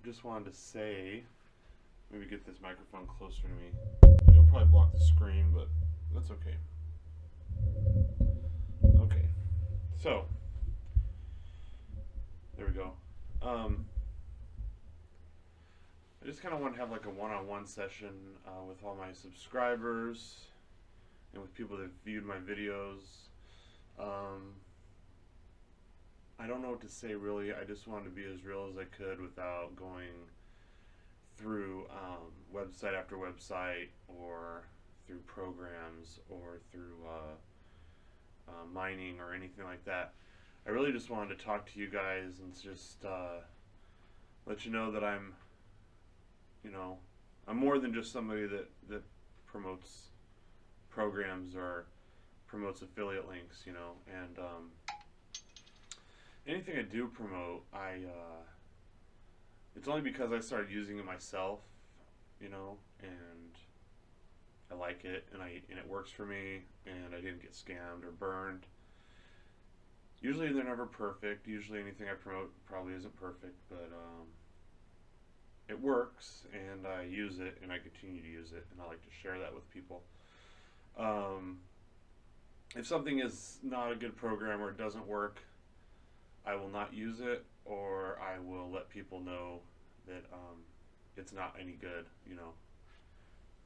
just wanted to say, maybe get this microphone closer to me. It'll probably block the screen, but that's okay. Okay, so there we go. Um, I just kind of want to have like a one-on-one session with all my subscribers and with people that viewed my videos. Um, I don't know what to say really. I just wanted to be as real as I could without going through website after website or through programs or through mining or anything like that. I really just wanted to talk to you guys and just let you know that you know, I'm more than just somebody that promotes programs or promotes affiliate links, and anything I do promote, it's only because I started using it myself, and I like it and it works for me and I didn't get scammed or burned. Usually they're never perfect. Usually anything I promote probably isn't perfect, but it works and I use it and I continue to use it and I like to share that with people. Um, if something is not a good program or it doesn't work, I will not use it, or I will let people know that it's not any good,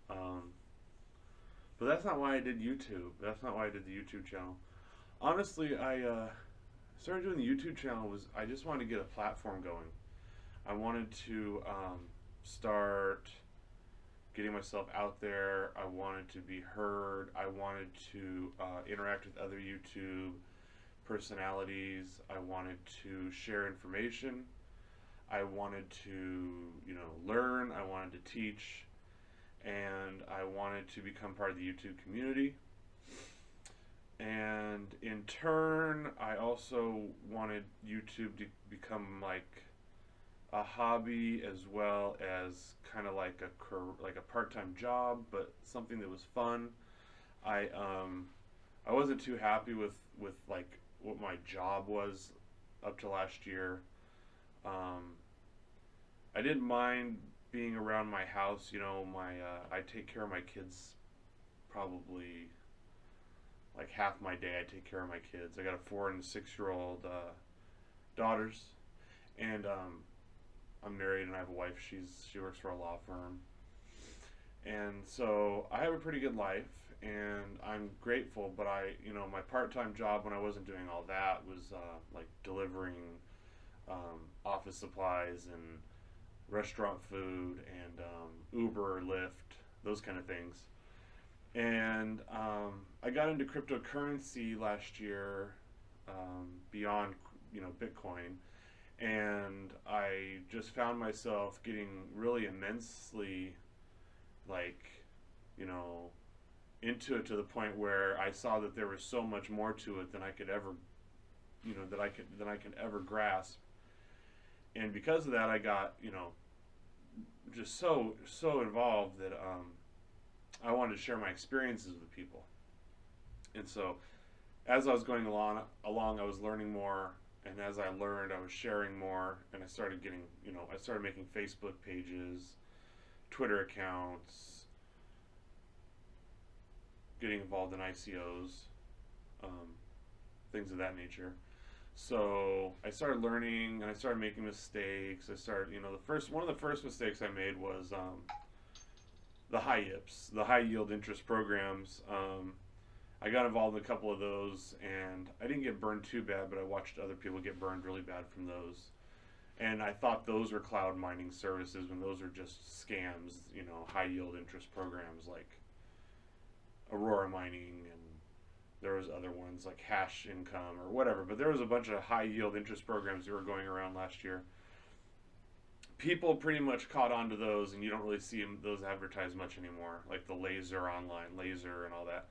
Um, but that's not why I did YouTube. That's not why I did the YouTube channel. Honestly, I started doing the YouTube channel was I just wanted to get a platform going. I wanted to start getting myself out there. I wanted to be heard. I wanted to interact with other YouTube personalities. I wanted to share information. I wanted to, learn. I wanted to teach, and I wanted to become part of the YouTube community. And in turn, I also wanted YouTube to become like a hobby as well as kind of like a part-time job, but something that was fun. I wasn't too happy with like what my job was up to last year. Um, I didn't mind being around my house. My I take care of my kids probably like half my day. I take care of my kids. I got a 4 and 6 year old daughters, and I'm married and I have a wife. She works for a law firm, and so I have a pretty good life, and I'm grateful. But my part-time job when I wasn't doing all that was like delivering office supplies and restaurant food and Uber, Lyft, those kind of things. And I got into cryptocurrency last year, beyond Bitcoin, and I just found myself getting really immensely like you know into it to the point where I saw that there was so much more to it than I could ever than I could ever grasp. And because of that, I got just so involved that I wanted to share my experiences with people. And so as I was going along, I was learning more, and as I learned, I was sharing more, and I started getting, I started making Facebook pages, Twitter accounts, getting involved in ICOs, um, things of that nature. So I started learning, and I started making mistakes. I started, the first one of the first mistakes I made was the high yips, the high yield interest programs. I got involved in a couple of those, and I didn't get burned too bad, but I watched other people get burned really bad from those. And I thought those were cloud mining services when those are just scams, high yield interest programs like Aurora Mining, and there was other ones like Hash Income or whatever. But there was a bunch of high yield interest programs that were going around last year. People pretty much caught on to those, and you don't really see those advertised much anymore, like the Laser Online, Laser, and all that.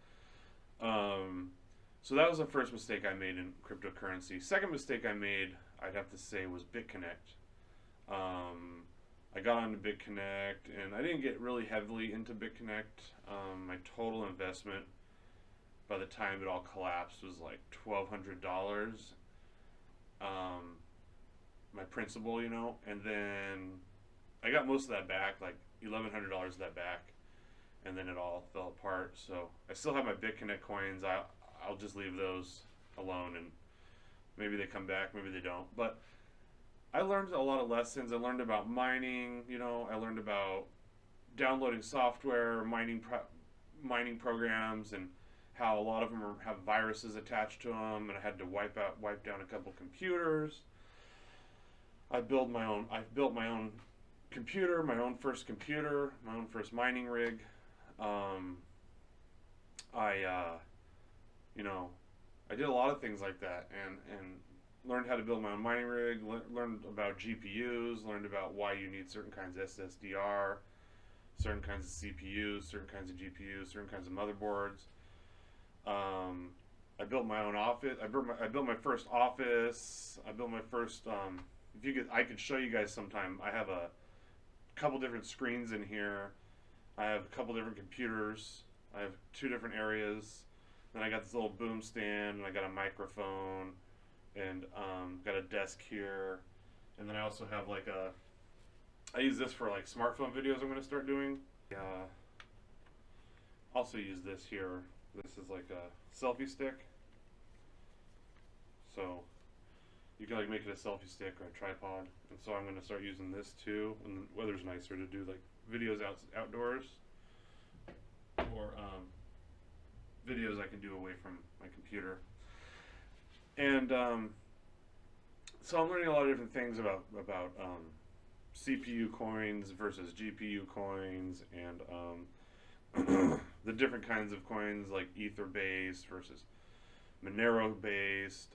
Um, so that was the first mistake I made in cryptocurrency. Second mistake I made, I'd have to say, was BitConnect. I got onto BitConnect, and I didn't get really heavily into BitConnect. My total investment by the time it all collapsed was like $1,200. My principal, and then I got most of that back, like $1,100 of that back, and then it all fell apart. So I still have my BitConnect coins. I'll just leave those alone, and maybe they come back, maybe they don't. But I learned a lot of lessons. I learned about mining. I learned about downloading software, mining programs, and how a lot of them have viruses attached to them, and I had to wipe down a couple computers. I've built my own computer, my own first computer, my own first mining rig. I I did a lot of things like that, and learned how to build my own mining rig. Learned about GPUs. Learned about why you need certain kinds of SSDR, certain kinds of CPUs, certain kinds of GPUs, certain kinds of motherboards. I built my own office. I built my first office. I built my first. I could show you guys sometime. I have a couple different screens in here. I have a couple different computers. I have 2 different areas. Then I got this little boom stand, and I got a microphone, and got a desk here. And then I also have like I use this for like smartphone videos I'm going to start doing. Also use this here. This is like a selfie stick. So you can like make it a selfie stick or a tripod. And so I'm going to start using this too. When the weather's nicer, to do like videos outdoors, or videos I can do away from my computer. And so I'm learning a lot of different things about CPU coins versus GPU coins, and the different kinds of coins, like Ether based versus Monero based.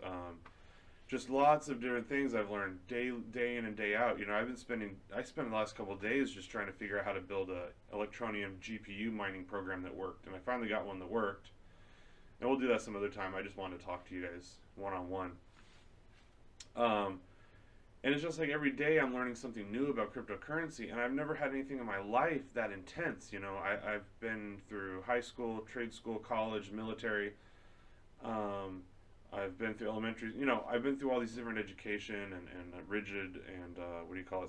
Just lots of different things I've learned day in and day out. I spent the last couple of days just trying to figure out how to build a Electroneum GPU mining program that worked, and I finally got one that worked. And we'll do that some other time. I just wanted to talk to you guys one-on-one. And it's just like every day I'm learning something new about cryptocurrency, and I've never had anything in my life that intense. I've been through high school, trade school, college, military. I've been through elementary. I've been through all these different education and rigid and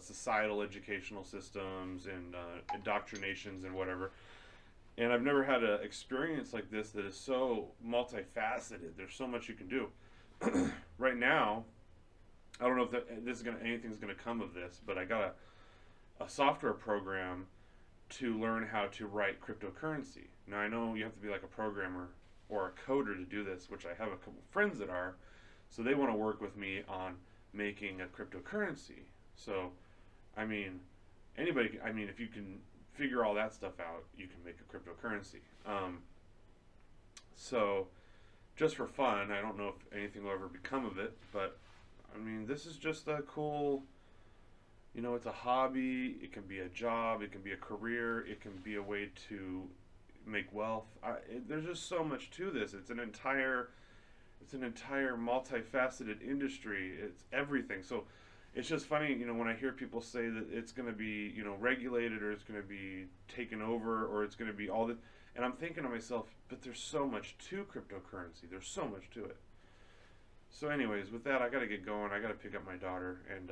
societal educational systems and indoctrinations and whatever. And I've never had an experience like this that is so multifaceted. There's so much you can do. Right now, I don't know if anything's gonna come of this, but I got a software program to learn how to write cryptocurrency. Now I know you have to be like a programmer or a coder to do this, which I have a couple friends that are, so they want to work with me on making a cryptocurrency. So, if you can figure all that stuff out, you can make a cryptocurrency. So, just for fun, I don't know if anything will ever become of it, but this is just a cool, it's a hobby. It can be a job, it can be a career, it can be a way to make wealth. There's just so much to this. It's an entire multifaceted industry. It's everything. So it's just funny, when I hear people say that it's going to be, regulated, or it's going to be taken over, or it's going to be all this, and I'm thinking to myself, but there's so much to cryptocurrency. There's so much to it. So anyways, with that, I got to get going. I got to pick up my daughter, and